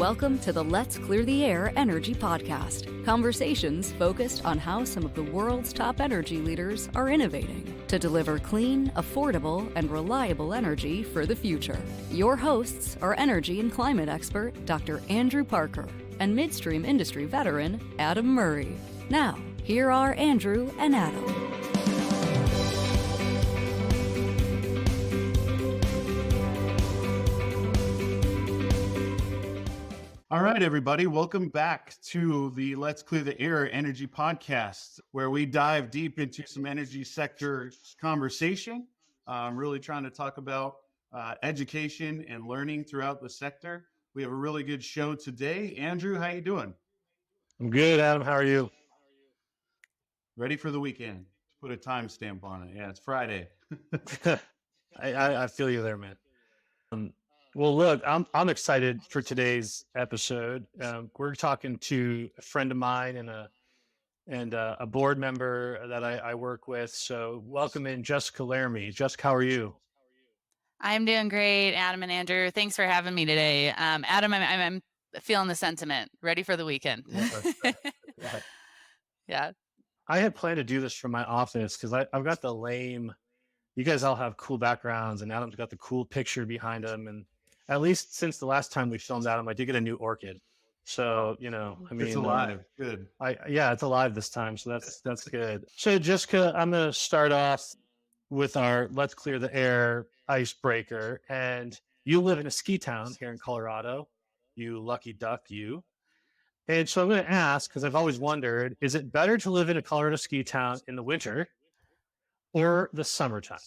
Welcome to the Let's Clear the Air Energy Podcast. Conversations focused on how some of the world's top energy leaders are innovating to deliver clean, affordable, and reliable energy for the future. Your hosts are energy and climate expert Dr. Andrew Parker and midstream industry veteran Adam Murray. Now, here are Andrew and Adam. All right, everybody, welcome back to the Let's Clear the Air Energy Podcast, where we dive deep into some energy sector conversation. I'm really trying to talk about education and learning throughout the sector. We have a really good show today. Andrew, how you doing? I'm good, Adam. How are you? Ready for the weekend. Put a timestamp on it. Yeah, it's Friday. I feel you there, man. Well, look, I'm excited for today's episode. We're talking to a friend of mine and a board member that I work with. So welcome in Jessica Laramie. Jessica, how are you? I'm doing great, Adam and Andrew. Thanks for having me today. Adam, I'm feeling the sentiment. Ready for the weekend. Yeah. I had planned to do this from my office because I've got the lame. You guys all have cool backgrounds, and Adam's got the cool picture behind him. And at least since the last time we filmed Adam, I did get a new orchid. So, it's alive. Good. It's alive this time. So that's good. So Jessica, I'm going to start off with our Let's Clear the Air icebreaker. And you live in a ski town here in Colorado. You lucky duck, you. And so I'm going to ask, because I've always wondered, is it better to live in a Colorado ski town in the winter or the summertime?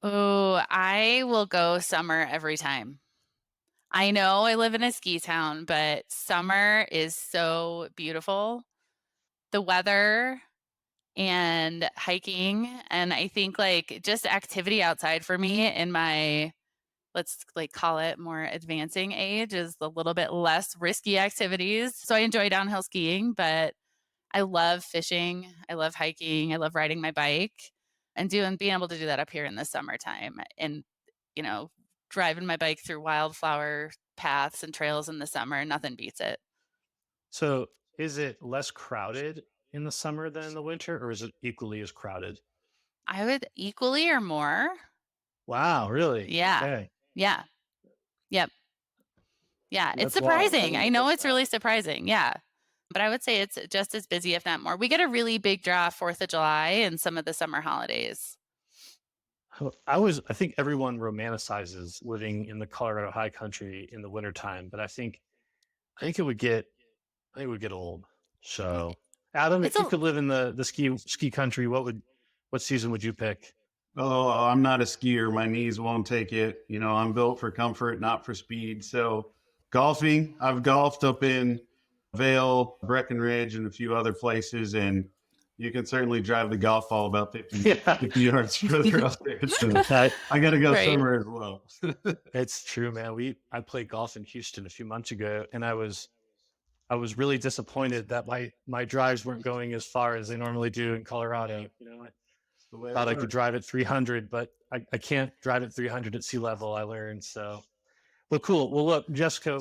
Oh, I will go summer every time. I know I live in a ski town, but summer is so beautiful. The weather and hiking, and I think like just activity outside for me in my, let's like call it more advancing age, is a little bit less risky activities. So I enjoy downhill skiing, but I love fishing. I love hiking. I love riding my bike and being able to do that up here in the summertime and, driving my bike through wildflower paths and trails in the summer. Nothing beats it. So is it less crowded in the summer than in the winter, or is it equally as crowded? I would equally or more. Wow, really? Yeah. Okay. Yeah. Yep. Yeah. That's It's surprising. wild. I know it's really surprising. Yeah. But I would say it's just as busy, if not more. We get a really big draw 4th of July and some of the summer holidays. I think everyone romanticizes living in the Colorado high country in the wintertime, but I think it would get old. So Adam, if you could live in the ski country, what season would you pick? Oh, I'm not a skier. My knees won't take it. I'm built for comfort, not for speed. So golfing, I've golfed up in Vail, Breckenridge, and a few other places, and you can certainly drive the golf ball about 50 yards further up there. So I got to go summer as well. It's true, man. I played golf in Houston a few months ago, and I was really disappointed that my drives weren't going as far as they normally do in Colorado. I thought I could drive at 300, but I can't drive at 300 at sea level, I learned. So, well, cool. Well, look, Jessica,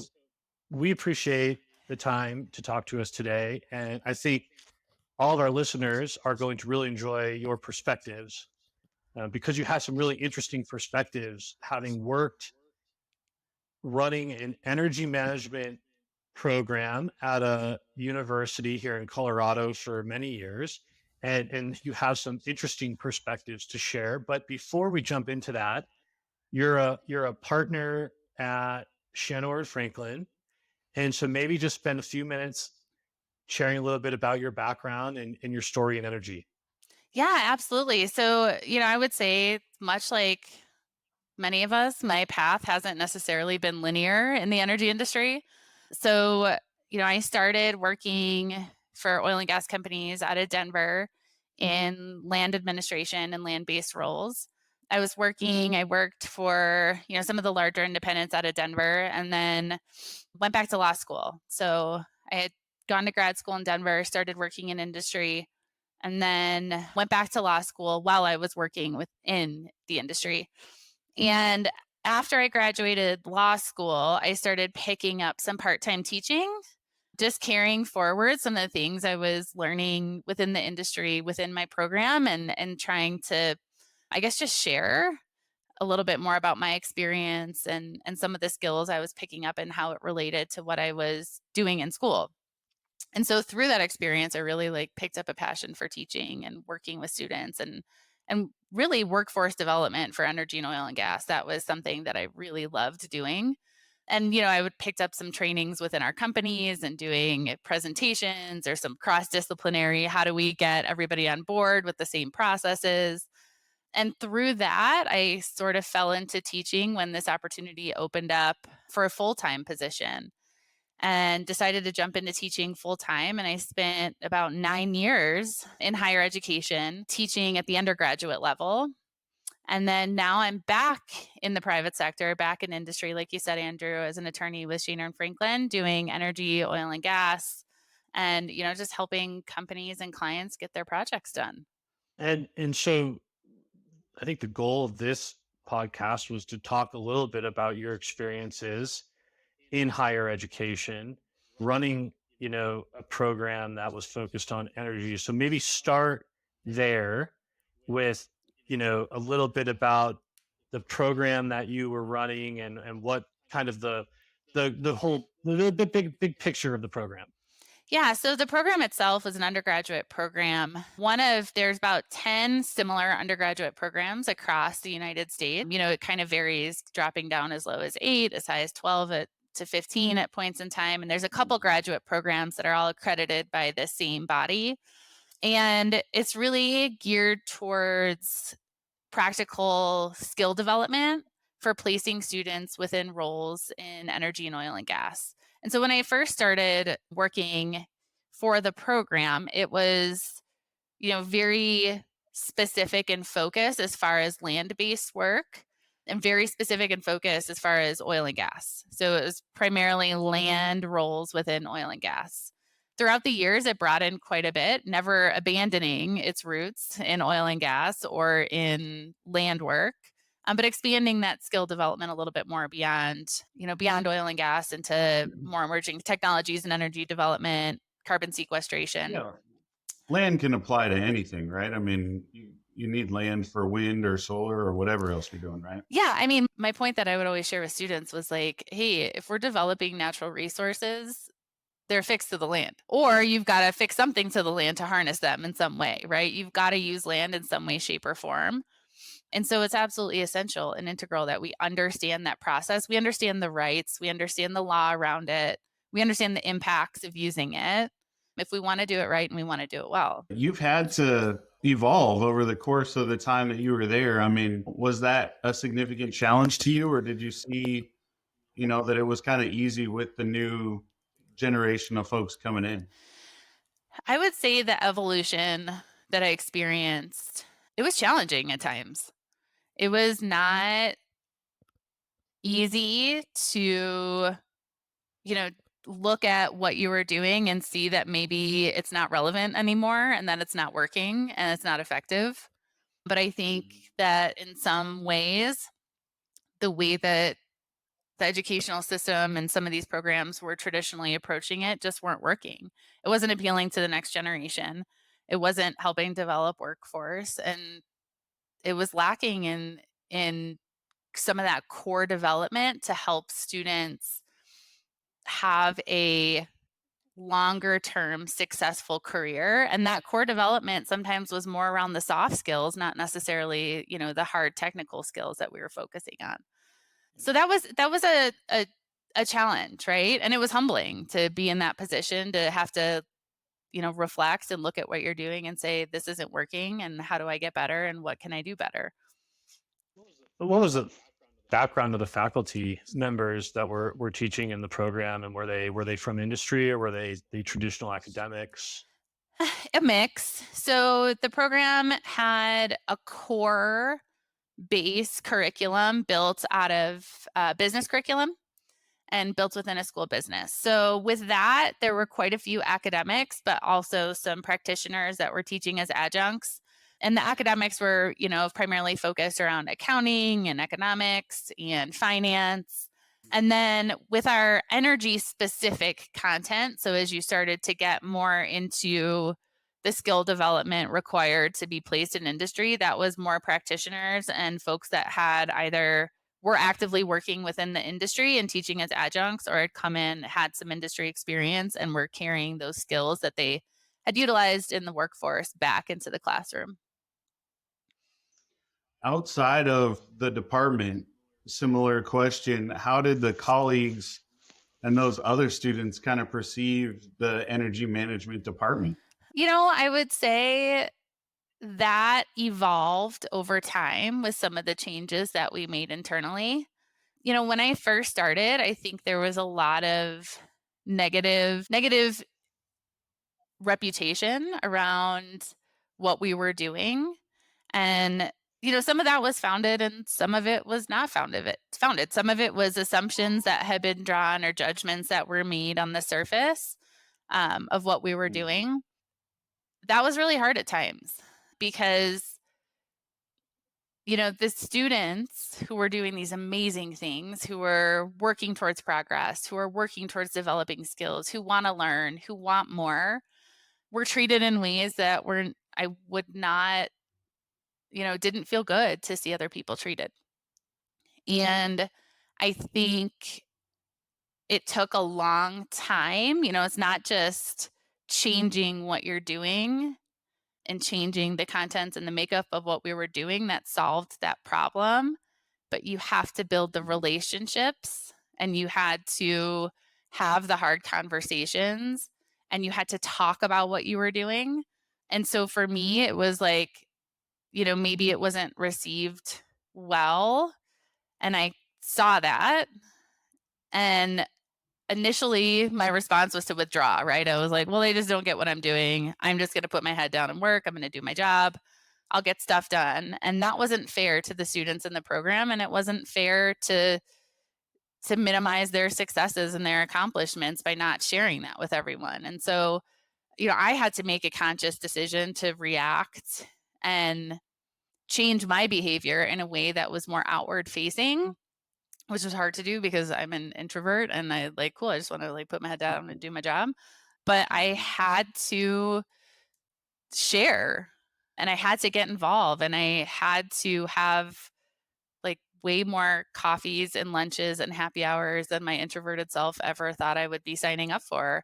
we appreciate the time to talk to us today. And I think all of our listeners are going to really enjoy your perspectives because you have some really interesting perspectives, having worked running an energy management program at a university here in Colorado for many years. And you have some interesting perspectives to share. But before we jump into that, you're a partner at Shanor Franklin. And so maybe just spend a few minutes sharing a little bit about your background and your story in energy. Yeah, absolutely. So, I would say much like many of us, my path hasn't necessarily been linear in the energy industry. So, I started working for oil and gas companies out of Denver in land administration and land-based roles. I worked for, some of the larger independents out of Denver and then went back to law school. So I had gone to grad school in Denver, started working in industry, and then went back to law school while I was working within the industry. And After I graduated law school, I started picking up some part-time teaching, just carrying forward some of the things I was learning within the industry, within my program, and trying to, I guess, just share a little bit more about my experience and some of the skills I was picking up and how it related to what I was doing in school. And so through that experience, I really picked up a passion for teaching and working with students and really workforce development for energy and oil and gas. That was something that I really loved doing. And, I would picked up some trainings within our companies and doing presentations or some cross-disciplinary, how do we get everybody on board with the same processes? And through that, I sort of fell into teaching when this opportunity opened up for a full-time position and decided to jump into teaching full time. And I spent about 9 years in higher education teaching at the undergraduate level. And then now I'm back in the private sector, back in industry, like you said, Andrew, as an attorney with Shanor Franklin, doing energy, oil and gas, and just helping companies and clients get their projects done. And so I think the goal of this podcast was to talk a little bit about your experiences in higher education, running, a program that was focused on energy. So maybe start there with, a little bit about the program that you were running and what kind of the whole the big picture of the program. Yeah, so the program itself was an undergraduate program. There's about 10 similar undergraduate programs across the United States. It kind of varies, dropping down as low as 8, as high as 12 to 15 at points in time. And there's a couple graduate programs that are all accredited by the same body. And it's really geared towards practical skill development for placing students within roles in energy and oil and gas. And so when I first started working for the program, it was, very specific and focused as far as land-based work and very specific and focused as far as oil and gas. So it was primarily land roles within oil and gas. Throughout the years, it broadened quite a bit, never abandoning its roots in oil and gas or in land work, but expanding that skill development a little bit more beyond oil and gas into more emerging technologies and energy development, carbon sequestration. Yeah. Land can apply to anything, right? I mean, you need land for wind or solar or whatever else you're doing, right? Yeah, I mean, my point that I would always share with students was hey, if we're developing natural resources, they're fixed to the land, or you've got to fix something to the land to harness them in some way, right? You've got to use land in some way, shape, or form. And so it's absolutely essential and integral that we understand that process. We understand the rights, we understand the law around it, we understand the impacts of using it if we want to do it right and we want to do it well. You've had to evolve over the course of the time that you were there. I mean, was that a significant challenge to you, or did you see, that it was kind of easy with the new generation of folks coming in? I would say the evolution that I experienced, it was challenging at times. It was not easy to, look at what you were doing and see that maybe it's not relevant anymore and that it's not working and it's not effective. But I think that in some ways, the way that the educational system and some of these programs were traditionally approaching it just weren't working. It wasn't appealing to the next generation. It wasn't helping develop workforce, and it was lacking in some of that core development to help students have a longer term successful career. And that core development sometimes was more around the soft skills, not necessarily, the hard technical skills that we were focusing on. So that was a challenge, right? And it was humbling to be in that position, to have to, reflect and look at what you're doing and say, this isn't working, and how do I get better, and what can I do better? What was the background of the faculty members that were teaching in the program, and were they from industry, or were they the traditional academics? A mix. So the program had a core base curriculum built out of business curriculum and built within a school business. So with that, there were quite a few academics, but also some practitioners that were teaching as adjuncts And the academics were, primarily focused around accounting and economics and finance. And then with our energy specific content, so as you started to get more into the skill development required to be placed in industry, that was more practitioners and folks that had either were actively working within the industry and teaching as adjuncts, or had come in, had some industry experience, and were carrying those skills that they had utilized in the workforce back into the classroom. Outside of the department, similar question, how did the colleagues and those other students kind of perceive the energy management department? I would say that evolved over time with some of the changes that we made internally. When I first started, I think there was a lot of negative reputation around what we were doing. And some of that was founded and some of it was not founded. Some of it was assumptions that had been drawn or judgments that were made on the surface of what we were doing. That was really hard at times because the students who were doing these amazing things, who were working towards progress, who are working towards developing skills, who want to learn, who want more, were treated in ways that I would not, didn't feel good to see other people treated. And I think it took a long time. It's not just changing what you're doing and changing the contents and the makeup of what we were doing that solved that problem, but you have to build the relationships, and you had to have the hard conversations, and you had to talk about what you were doing. And so for me, it was like, maybe it wasn't received well, and I saw that. And initially my response was to withdraw, right? I was like, well, they just don't get what I'm doing. I'm just going to put my head down and work. I'm going to do my job. I'll get stuff done. And that wasn't fair to the students in the program. And it wasn't fair to minimize their successes and their accomplishments by not sharing that with everyone. And so, I had to make a conscious decision to react and change my behavior in a way that was more outward facing, which was hard to do because I'm an introvert and I cool, I just want to put my head down and do my job. But I had to share, and I had to get involved, and I had to have way more coffees and lunches and happy hours than my introverted self ever thought I would be signing up for.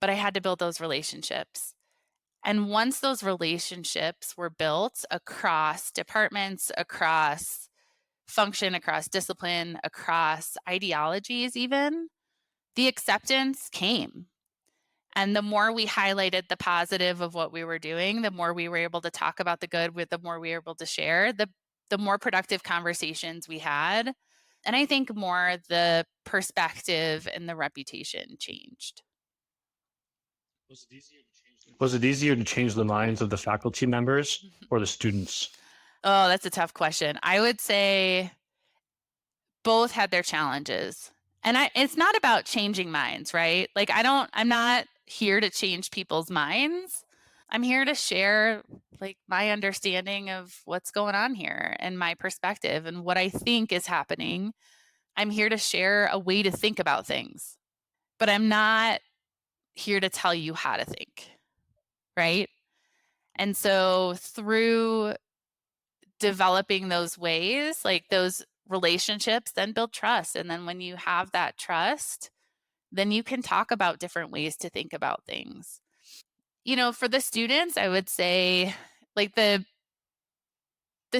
But I had to build those relationships. And once those relationships were built across departments, across function, across discipline, across ideologies, even, the acceptance came. And the more we highlighted the positive of what we were doing, the more we were able to talk about the good, the more we were able to share, the more productive conversations we had. And I think more the perspective and the reputation changed. Was it easier to change the minds of the faculty members or the students? Oh, that's a tough question. I would say both had their challenges. And it's not about changing minds, right? I'm not here to change people's minds. I'm here to share my understanding of what's going on here and my perspective and what I think is happening. I'm here to share a way to think about things, but I'm not here to tell you how to think, right? And so through developing those ways, those relationships then build trust. And then when you have that trust, then you can talk about different ways to think about things. For the students, I would say the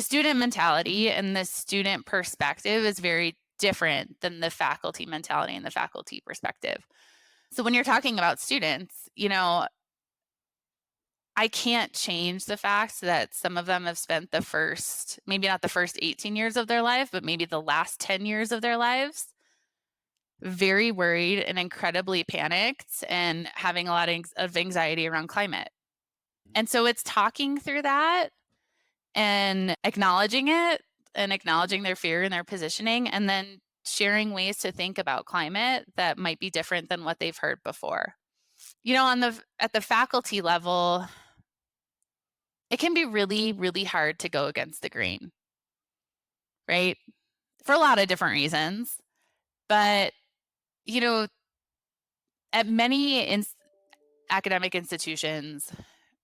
student mentality and the student perspective is very different than the faculty mentality and the faculty perspective. So when you're talking about students, I can't change the fact that some of them have spent maybe not the first 18 years of their life, but maybe the last 10 years of their lives, very worried and incredibly panicked and having a lot of anxiety around climate. And so it's talking through that and acknowledging it and acknowledging their fear and their positioning, and then sharing ways to think about climate that might be different than what they've heard before. At the faculty level, it can be really, really hard to go against the grain, right? For a lot of different reasons. But, you know, at many academic institutions,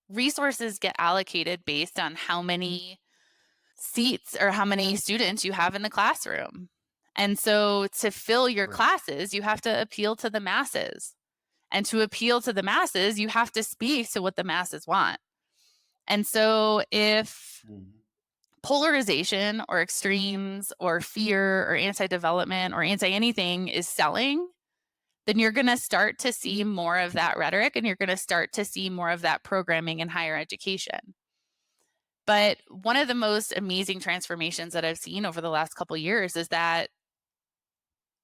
resources get allocated based on how many seats or how many students you have in the classroom. And so to fill your Right. classes, you have to appeal to the masses. And to appeal to the masses, you have to speak to what the masses want. And so if Mhm. polarization or extremes or fear or anti development or anti anything is selling, then you're going to start to see more of that rhetoric and you're going to start to see more of that programming in higher education. But one of the most amazing transformations that I've seen over the last couple of years is that,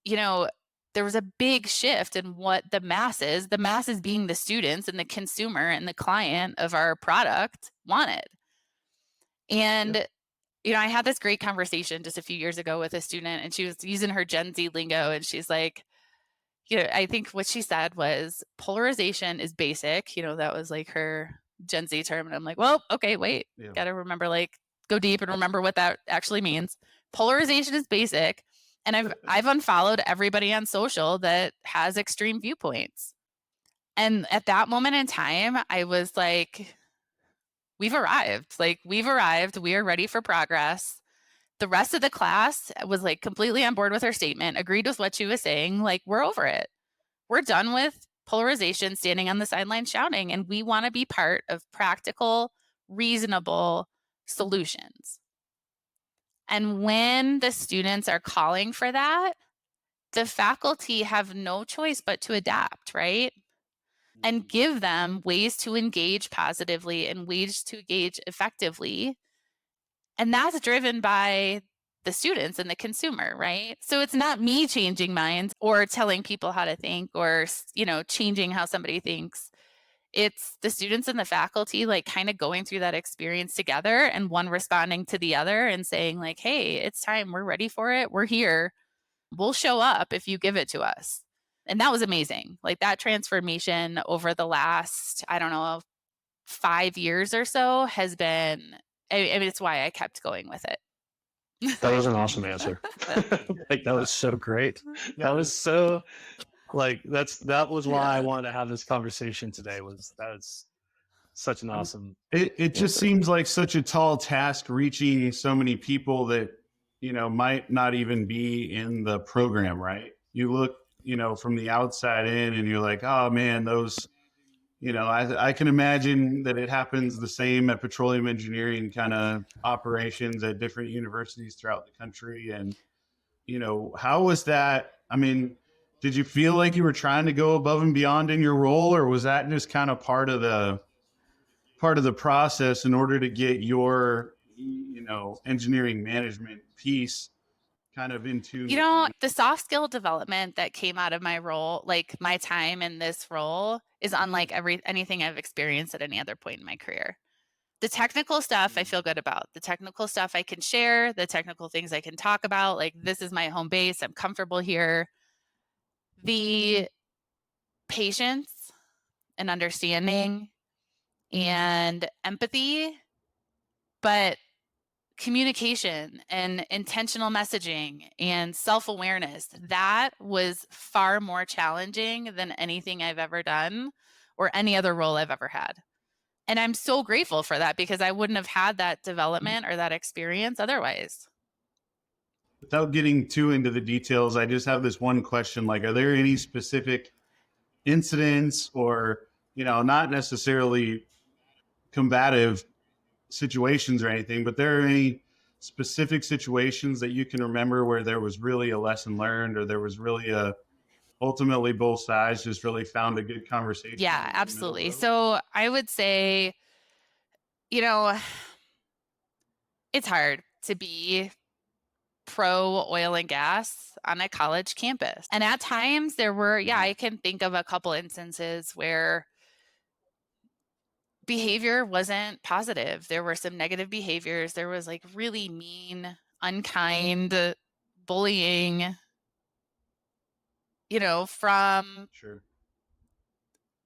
you know, there was a big shift in what the masses being the students and the consumer and the client of our product wanted. Yep. And, I had this great conversation just a few years ago with a student, and she was using her Gen Z lingo. And she's like, I think what she said was polarization is basic. That was like her Gen Z term. And I'm like, well, okay, wait, Yeah. got to remember, like, go deep and remember what that actually means. Polarization is basic. And I've unfollowed everybody on social that has extreme viewpoints. And at that moment in time, I was like, we've arrived. Like, we've arrived. We are ready for progress. The rest of the class was like completely on board with her statement, agreed with what she was saying. Like, we're over it. We're done with polarization, standing on the sideline shouting, and we want to be part of practical, reasonable solutions. And when the students are calling for that, the faculty have no choice but to adapt, right? And give them ways to engage positively and ways to engage effectively. And that's driven by the students and the consumer, right? So it's not me changing minds or telling people how to think or, changing how somebody thinks. It's the students and the faculty, like, kind of going through that experience together and one responding to the other and saying, like, hey, it's time. We're ready for it. We're here. We'll show up if you give it to us. And that was amazing. Like, that transformation over the last, I don't know, 5 years or so has been, I mean, it's why I kept going with it. That was an awesome answer. Like, that was so great. That was so, like, that was why I wanted to have this conversation today. That's such an awesome It just answer. seems like such a tall task reaching so many people that, might not even be in the program, right? You look, from the outside in and you're like, oh man, those, I can imagine that it happens the same at petroleum engineering kind of operations at different universities throughout the country. And, how was that? I mean, did you feel like you were trying to go above and beyond in your role, or was that just kind of part of the process in order to get your engineering management piece kind of in tune with The soft skill development that came out of my role, like my time in this role, is unlike anything I've experienced at any other point in my career. The technical stuff I feel good about. The technical stuff I can share, the technical things I can talk about. Like, this is my home base. I'm comfortable here. The patience and understanding and empathy, but communication and intentional messaging and self-awareness, that was far more challenging than anything I've ever done or any other role I've ever had. And I'm so grateful for that because I wouldn't have had that development or that experience otherwise. without getting too into the details, I just have this one question. Like, are there any specific incidents or, not necessarily combative situations or anything, but there are any specific situations that you can remember where there was really a lesson learned, or there was really ultimately both sides just really found a good conversation Yeah, and a middle absolutely. road? So I would say, you know, it's hard to be pro oil and gas on a college campus. And at times there were, I can think of a couple instances where behavior wasn't positive. There were some negative behaviors. There was like really mean, unkind bullying, from Sure.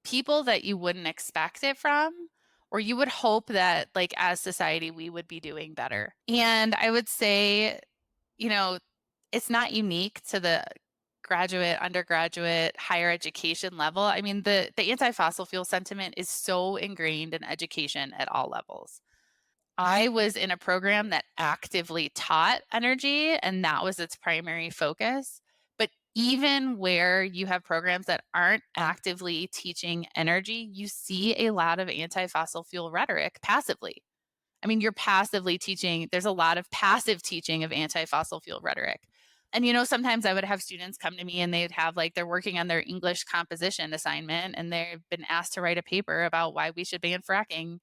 people that you wouldn't expect it from, or you would hope that like as society we would be doing better. And I would say, you know, it's not unique to the graduate, undergraduate, higher education level. I mean, the anti-fossil fuel sentiment is so ingrained in education at all levels. I was in a program that actively taught energy, and that was its primary focus. But even where you have programs that aren't actively teaching energy, you see a lot of anti-fossil fuel rhetoric passively. I mean, you're passively teaching, there's a lot of passive teaching of anti-fossil fuel rhetoric. And, sometimes I would have students come to me and they'd have like, they're working on their English composition assignment and they've been asked to write a paper about why we should ban fracking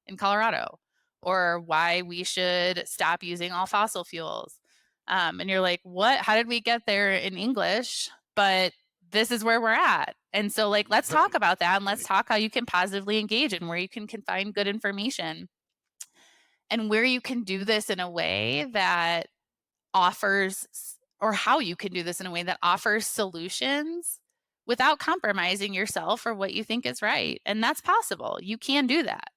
in Colorado or why we should stop using all fossil fuels. And you're like, what? How did we get there in English? But this is where we're at. And so, like, let's talk about that and let's talk how you can positively engage and where you can find good information and where you can do this in a way that offers, or how you can do this in a way that offers solutions without compromising yourself or what you think is right. And that's possible. You can do that.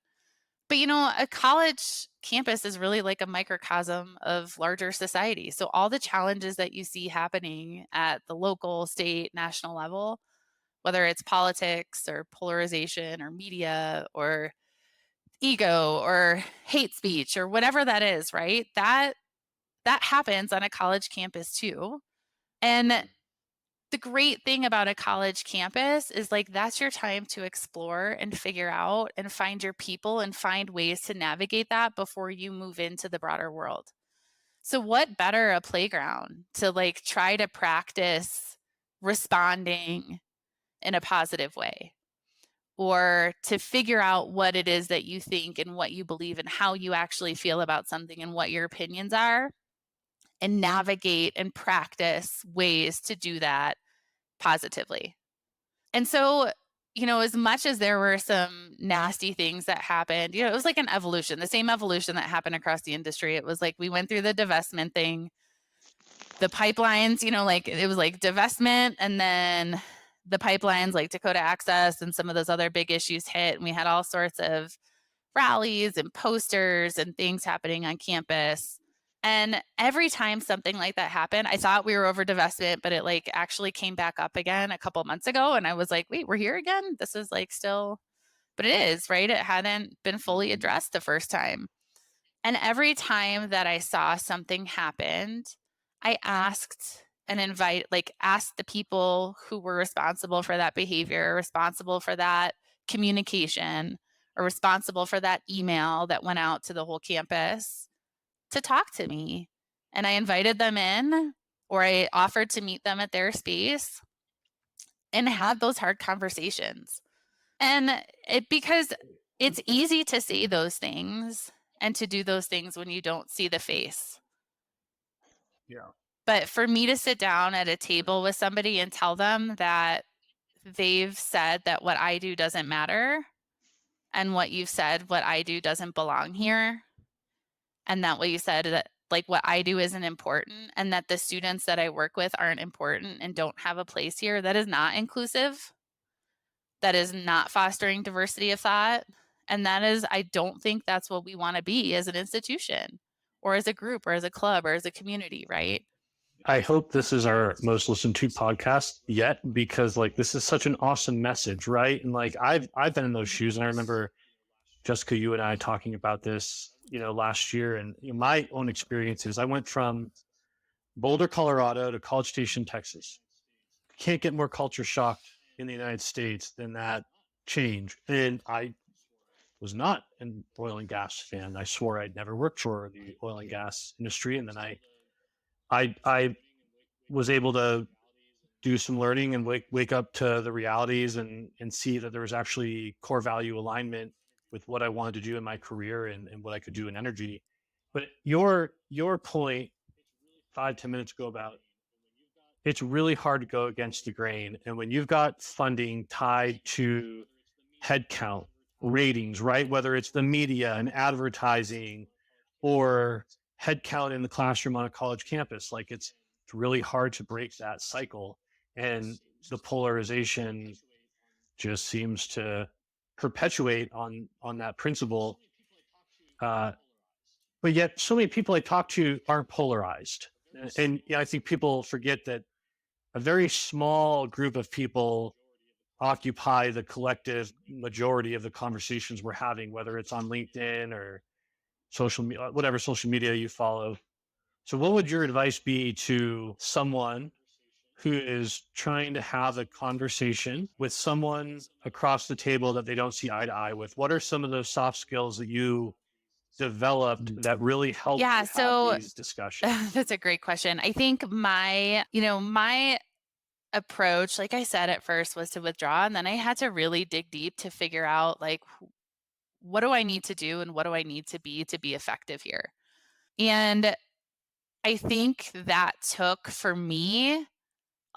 But a college campus is really like a microcosm of larger society. So all the challenges that you see happening at the local, state, national level, whether it's politics or polarization or media or ego or hate speech or whatever that is, right? That happens on a college campus too. And the great thing about a college campus is like that's your time to explore and figure out and find your people and find ways to navigate that before you move into the broader world. So what better a playground to like try to practice responding in a positive way, or to figure out what it is that you think and what you believe and how you actually feel about something and what your opinions are, and navigate and practice ways to do that positively. And so, as much as there were some nasty things that happened, it was like an evolution, the same evolution that happened across the industry. It was like we went through the divestment thing, the pipelines, like it was like divestment, and then the pipelines like Dakota Access and some of those other big issues hit, and we had all sorts of rallies and posters and things happening on campus. And every time something like that happened, I thought we were over divestment, but it like actually came back up again a couple months ago. And I was like, wait, we're here again? This is like still, but it is, right? It hadn't been fully addressed the first time. And every time that I saw something happened, I asked asked the people who were responsible for that behavior, responsible for that communication, or responsible for that email that went out to the whole campus to talk to me. And I invited them in, or I offered to meet them at their space and have those hard conversations. And because it's easy to say those things and to do those things when you don't see the face. Yeah. But for me to sit down at a table with somebody and tell them that they've said that what I do doesn't matter, and what you've said, what I do doesn't belong here, and that what you said, that like what I do isn't important, and that the students that I work with aren't important and don't have a place here, that is not inclusive. That is not fostering diversity of thought. And that is, I don't think that's what we want to be as an institution or as a group or as a club or as a community, right? I hope this is our most listened to podcast yet, because like this is such an awesome message, right? And like I've been in those shoes, and I remember Jessica, you and I talking about this, last year, and my own experiences. I went from Boulder, Colorado to College Station, Texas. Can't get more culture shocked in the United States than that change. And I was not an oil and gas fan. I swore I'd never worked for the oil and gas industry, and then I was able to do some learning and wake up to the realities and see that there was actually core value alignment with what I wanted to do in my career and what I could do in energy. But your point 5-10 minutes ago about it's really hard to go against the grain. And when you've got funding tied to headcount ratings, right? Whether it's the media and advertising or headcount in the classroom on a college campus, like it's really hard to break that cycle. And the polarization just seems to perpetuate on that principle. But yet so many people I talk to aren't polarized. And yeah, I think people forget that a very small group of people occupy the collective majority of the conversations we're having, whether it's on LinkedIn or social media, whatever social media you follow. So what would your advice be to someone who is trying to have a conversation with someone across the table that they don't see eye to eye with? What are some of those soft skills that you developed that really help Yeah, you have so these discussions? that's a great question. I think my approach, like I said at first, was to withdraw, and then I had to really dig deep to figure out like what do I need to do and what do I need to be effective here. And I think that took for me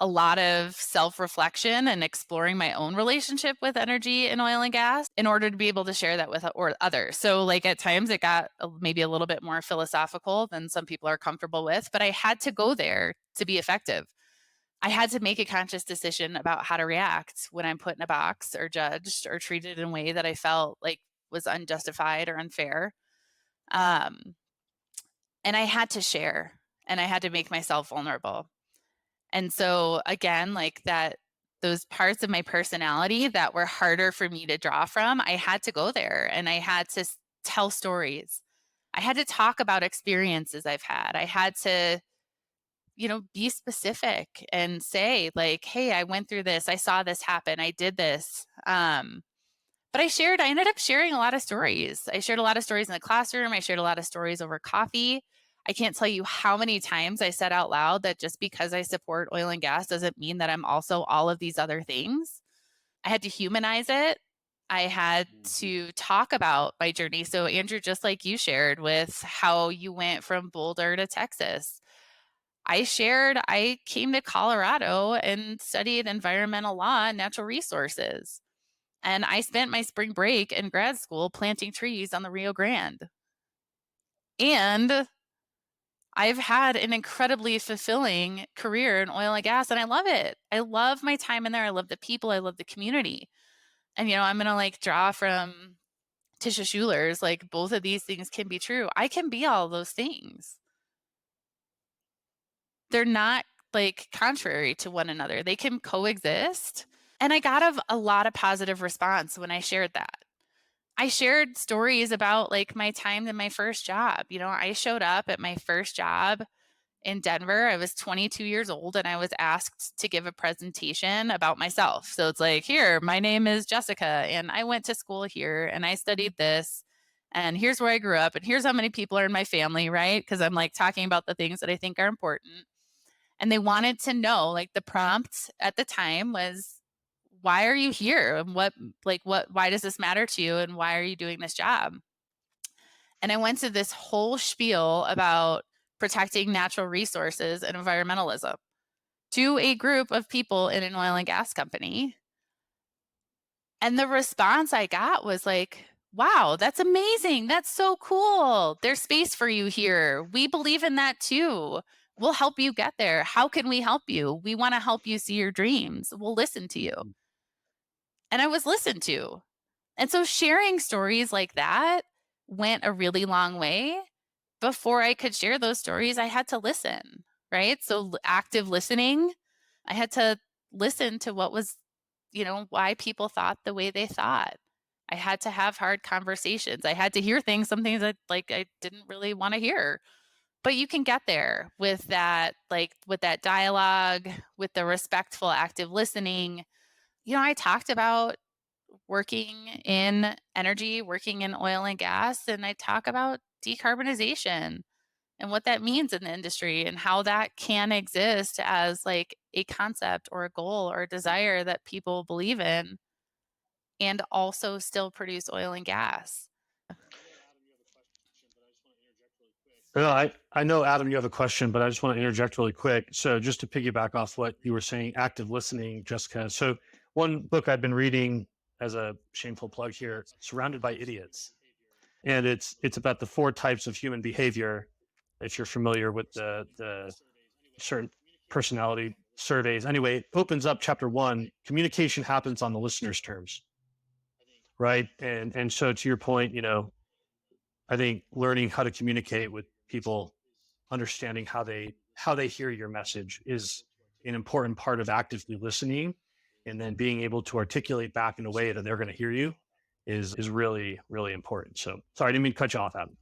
a lot of self-reflection and exploring my own relationship with energy and oil and gas in order to be able to share that with or others. So like at times it got maybe a little bit more philosophical than some people are comfortable with, but I had to go there to be effective. I had to make a conscious decision about how to react when I'm put in a box or judged or treated in a way that I felt like was unjustified or unfair. Um, and I had to share and I had to make myself vulnerable. And so again, like that, those parts of my personality that were harder for me to draw from, I had to go there and I had to tell stories. I had to talk about experiences I've had. I had to, be specific and say like, hey, I went through this. I saw this happen. I did this. But I ended up sharing a lot of stories. I shared a lot of stories in the classroom. I shared a lot of stories over coffee. I can't tell you how many times I said out loud that just because I support oil and gas doesn't mean that I'm also all of these other things. I had to humanize it. I had to talk about my journey. So, Andrew, just like you shared with how you went from Boulder to Texas, I came to Colorado and studied environmental law and natural resources. And I spent my spring break in grad school planting trees on the Rio Grande. And I've had an incredibly fulfilling career in oil and gas, and I love it. I love my time in there. I love the people. I love the community. And, I'm going to like draw from Tisha Schuler's, like both of these things can be true. I can be all those things. They're not like contrary to one another. They can coexist. And I got a lot of positive response when I shared that. I shared stories about like my time in my first job. I showed up at my first job in Denver. I was 22 years old and I was asked to give a presentation about myself. So it's like, here, my name is Jessica and I went to school here and I studied this. And here's where I grew up and here's how many people are in my family, right? Because I'm like talking about the things that I think are important. And they wanted to know, like the prompt at the time was, why are you here? And why does this matter to you? And why are you doing this job? And I went to this whole spiel about protecting natural resources and environmentalism to a group of people in an oil and gas company. And the response I got was like, wow, that's amazing. That's so cool. There's space for you here. We believe in that too. We'll help you get there. How can we help you? We want to help you see your dreams. We'll listen to you. And I was listened to. And so sharing stories like that went a really long way. Before I could share those stories, I had to listen, right? So active listening, I had to listen to what was, why people thought the way they thought. I had to have hard conversations. I had to hear some things that like I didn't really want to hear. But you can get there with that, like with that dialogue, with the respectful active listening. I talked about working in energy, working in oil and gas, and I talk about decarbonization and what that means in the industry and how that can exist as like a concept or a goal or a desire that people believe in and also still produce oil and gas. Well, I know, Adam, you have a question, but I just want to interject really quick. So just to piggyback off what you were saying, active listening, Jessica. So one book I've been reading as a shameful plug here, Surrounded by Idiots. And it's about the 4 types of human behavior. If you're familiar with the certain personality surveys. Anyway, it opens up chapter 1. Communication happens on the listener's terms. right? And so to your point, I think learning how to communicate with people, understanding how they hear your message is an important part of actively listening, and then being able to articulate back in a way that they're going to hear you is really, really important. So sorry, I didn't mean to cut you off, Adam.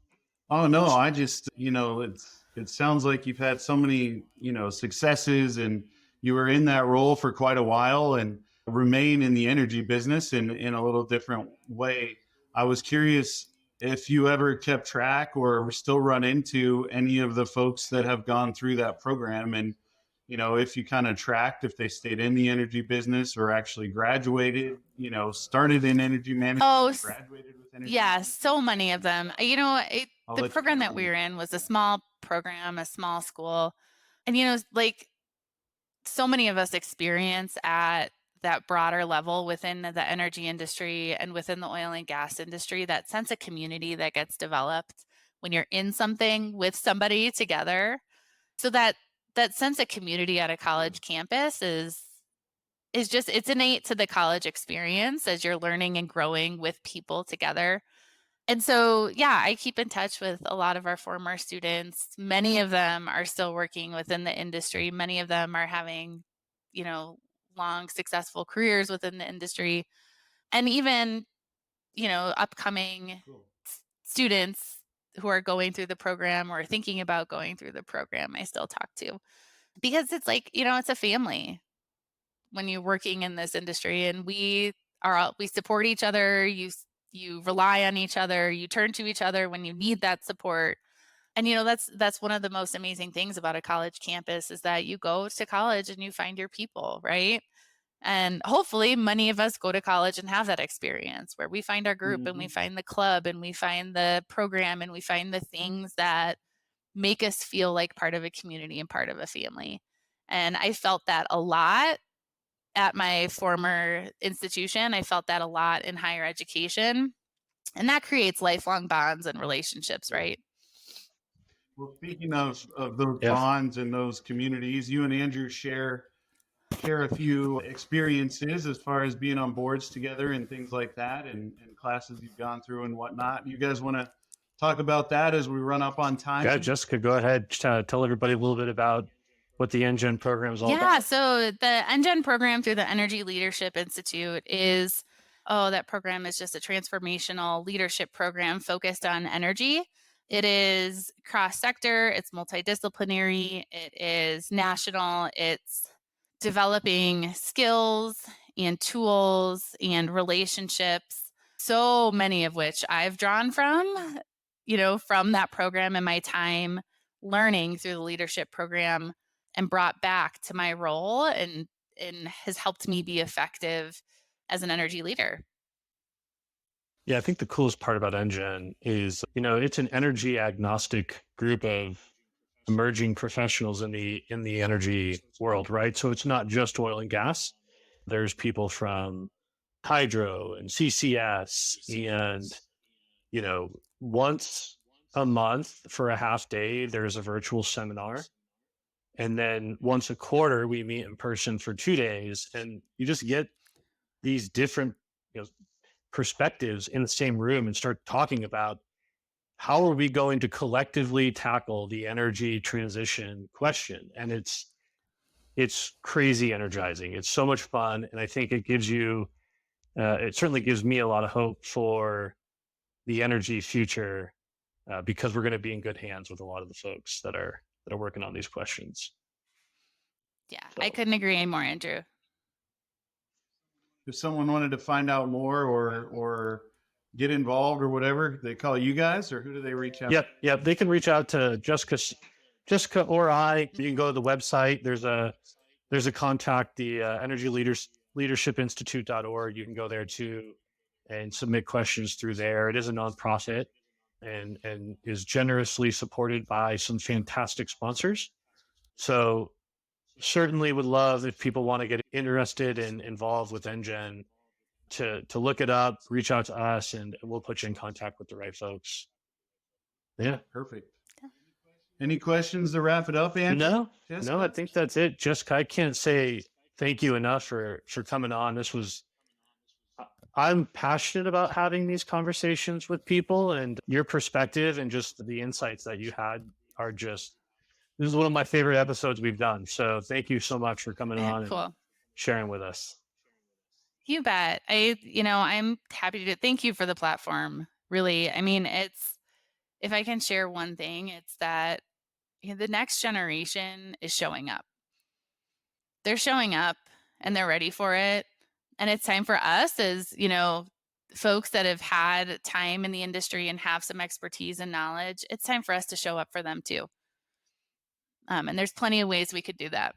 Oh no, I just, it sounds like you've had so many, successes, and you were in that role for quite a while and remain in the energy business in a little different way. I was curious if you ever kept track or still run into any of the folks that have gone through that program, and if you kind of tracked if they stayed in the energy business or actually graduated, started in energy management, Oh, graduated with energy yeah, management. so many of them. I'll The let you program count that we them. were in was a small program, a small school. And, like so many of us experience at that broader level within the energy industry and within the oil and gas industry, that sense of community that gets developed when you're in something with somebody together. So that sense of community at a college campus is just, it's innate to the college experience as you're learning and growing with people together. And so, yeah, I keep in touch with a lot of our former students. Many of them are still working within the industry. Many of them are having, you know, long, successful careers within the industry. And even, upcoming students who are going through the program or thinking about going through the program, I still talk to, because it's like, it's a family when you're working in this industry, and we support each other. You rely on each other, you turn to each other when you need that support. And that's one of the most amazing things about a college campus, is that you go to college and you find your people, right? And hopefully many of us go to college and have that experience where we find our group and we find the club and we find the program and we find the things that make us feel like part of a community and part of a family. And I felt that a lot at my former institution. I felt that a lot in higher education. And that creates lifelong bonds and relationships, right? Well, speaking of those Yeah. bonds and those communities, you and Andrew share a few experiences as far as being on boards together and things like that, and classes you've gone through and whatnot. You guys want to talk about that as we run up on time? Yeah, Jessica, go ahead. Tell everybody a little bit about what the NGen program is all about. Yeah, so the NGen program through the Energy Leadership Institute that program is just a transformational leadership program focused on energy. It is cross-sector, it's multidisciplinary, it is national, it's developing skills and tools and relationships, so many of which I've drawn from that program in my time learning through the leadership program, and brought back to my role, and has helped me be effective as an energy leader. Yeah, I think the coolest part about NGen is, it's an energy agnostic group of emerging professionals in the energy world, right? So it's not just oil and gas. There's people from hydro and CCS, and once a month for a half day, there's a virtual seminar. And then once a quarter, we meet in person for 2 days, and you just get these different perspectives in the same room and start talking about how are we going to collectively tackle the energy transition question. And it's crazy energizing. It's so much fun. And I think it gives you, it certainly gives me a lot of hope for the energy future, because we're going to be in good hands with a lot of the folks that are working on these questions. Yeah, so. I couldn't agree more, Andrew. If someone wanted to find out more or get involved or whatever, they call you guys, or who do they reach out? Yep. They can reach out to Jessica or I. You can go to the website. There's a contact, the Energy Leadership Institute.org. You can go there too and submit questions through there. It is a nonprofit and is generously supported by some fantastic sponsors. So certainly would love if people want to get interested and involved with NGen to look it up, reach out to us, and we'll put you in contact with the right folks. Yeah. Perfect. Any questions to wrap it up, Andrew? No, I think that's it. Jessica, I can't say thank you enough for coming on. I'm passionate about having these conversations with people, and your perspective and just the insights that you had are just, this is one of my favorite episodes we've done. So thank you so much for coming on and Cool. sharing with us. You bet. I'm happy to thank you for the platform. Really. I mean, if I can share one thing, it's that the next generation is showing up. They're showing up and they're ready for it. And it's time for us as, folks that have had time in the industry and have some expertise and knowledge, it's time for us to show up for them too. And there's plenty of ways we could do that.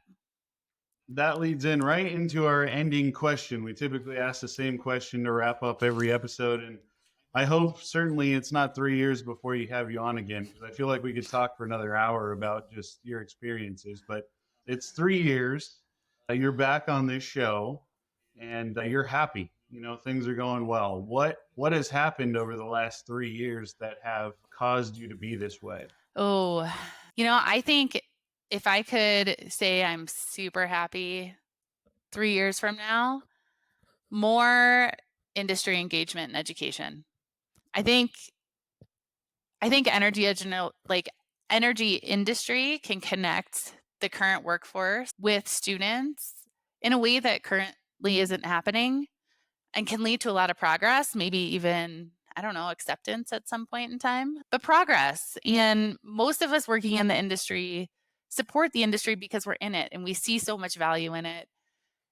That leads in right into our ending question. We typically ask the same question to wrap up every episode. And I hope certainly it's not 3 years before you have you on again, because I feel like we could talk for another hour about just your experiences. But it's 3 years. You're back on this show and you're happy. Things are going well. What has happened over the last 3 years that have caused you to be this way? Oh, I think if I could say I'm super happy 3 years from now, more industry engagement and education. I think energy industry can connect the current workforce with students in a way that currently isn't happening and can lead to a lot of progress, maybe even, I don't know, acceptance at some point in time, but progress. And most of us working in the industry support the industry because we're in it and we see so much value in it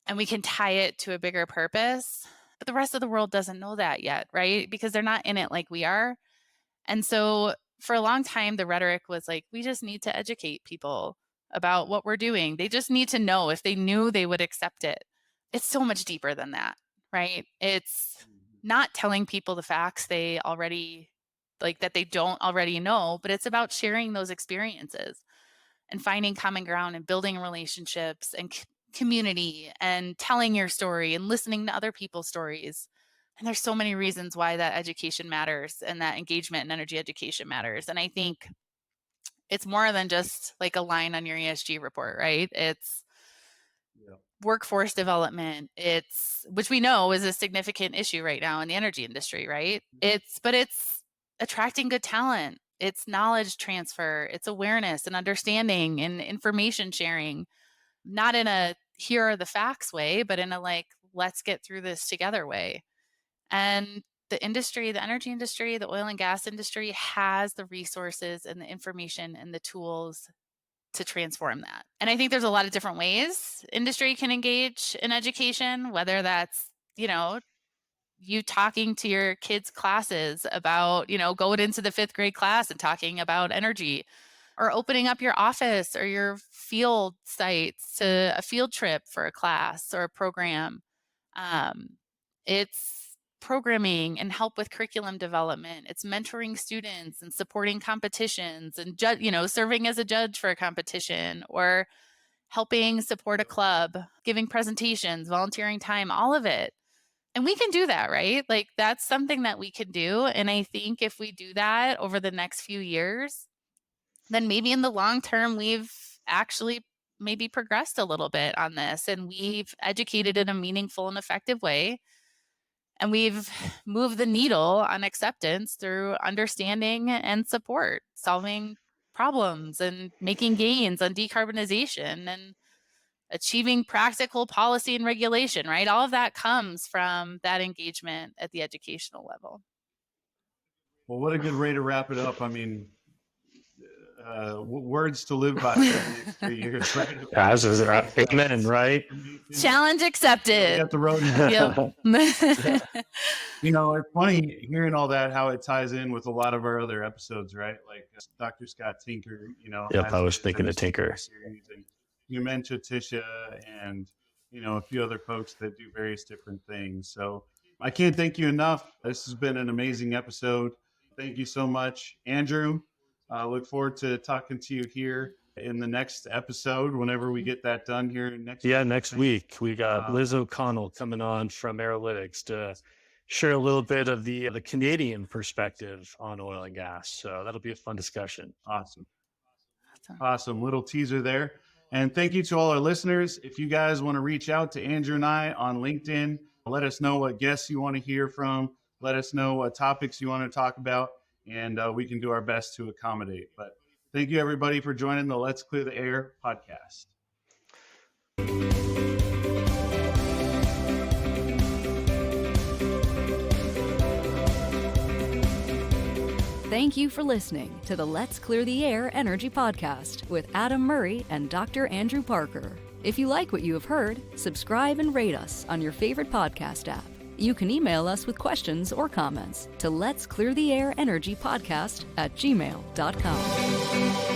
and we can tie it to a bigger purpose. But the rest of the world doesn't know that yet, right? Because they're not in it like we are. And so for a long time, the rhetoric was like, we just need to educate people about what we're doing. They just need to know. If they knew, they would accept it. It's so much deeper than that, right? It's not telling people the facts they already, that they don't already know, but it's about sharing those experiences and finding common ground and building relationships and community and telling your story and listening to other people's stories. And there's so many reasons why that education matters and that engagement and energy education matters. And I think it's more than just like a line on your ESG report, right? It's workforce development. Which we know is a significant issue right now in the energy industry, right? It's attracting good talent. It's knowledge transfer. It's awareness and understanding and information sharing, not in a here are the facts way, but in a let's get through this together way. And the industry, the energy industry, the oil and gas industry has the resources and the information and the tools to transform that. And I think there's a lot of different ways industry can engage in education, whether that's, you talking to your kids' classes about, going into the 5th grade class and talking about energy, or opening up your office or your field sites to a field trip for a class or a program. It's programming and help with curriculum development. It's mentoring students and supporting competitions and serving as a judge for a competition, or helping support a club, giving presentations, volunteering time, all of it. And we can do that, right? That's something that we can do. And I think if we do that over the next few years, then maybe in the long term, we've actually maybe progressed a little bit on this and we've educated in a meaningful and effective way. And we've moved the needle on acceptance through understanding and support, solving problems and making gains on decarbonization and achieving practical policy and regulation, right? All of that comes from that engagement at the educational level. Well, what a good way to wrap it up. I mean, words to live by for the next 3 years, right? Amen, right? Challenge accepted. We got the road. Yep. It's funny hearing all that, how it ties in with a lot of our other episodes, right? Like Dr. Scott Tinker, Yep, I was thinking of Tinker. Series, and you mentioned Tisha and, a few other folks that do various different things. So I can't thank you enough. This has been an amazing episode. Thank you so much, Andrew. Look forward to talking to you here in the next episode whenever we get that done here next week. Next week we got Liz O'Connell coming on from Aerolytics to share a little bit of the Canadian perspective on oil and gas. So that'll be a fun discussion. Awesome. Little teaser there. And thank you to all our listeners. If you guys want to reach out to Andrew and I on LinkedIn, Let us know what guests you want to hear from. Let us know what topics you want to talk about, and we can do our best to accommodate. But thank you, everybody, for joining the Let's Clear the Air podcast. Thank you for listening to the Let's Clear the Air Energy Podcast with Adam Murray and Dr. Andrew Parker. If you like what you have heard, subscribe and rate us on your favorite podcast app. You can email us with questions or comments to Let's Clear the Air Energy Podcast at gmail.com.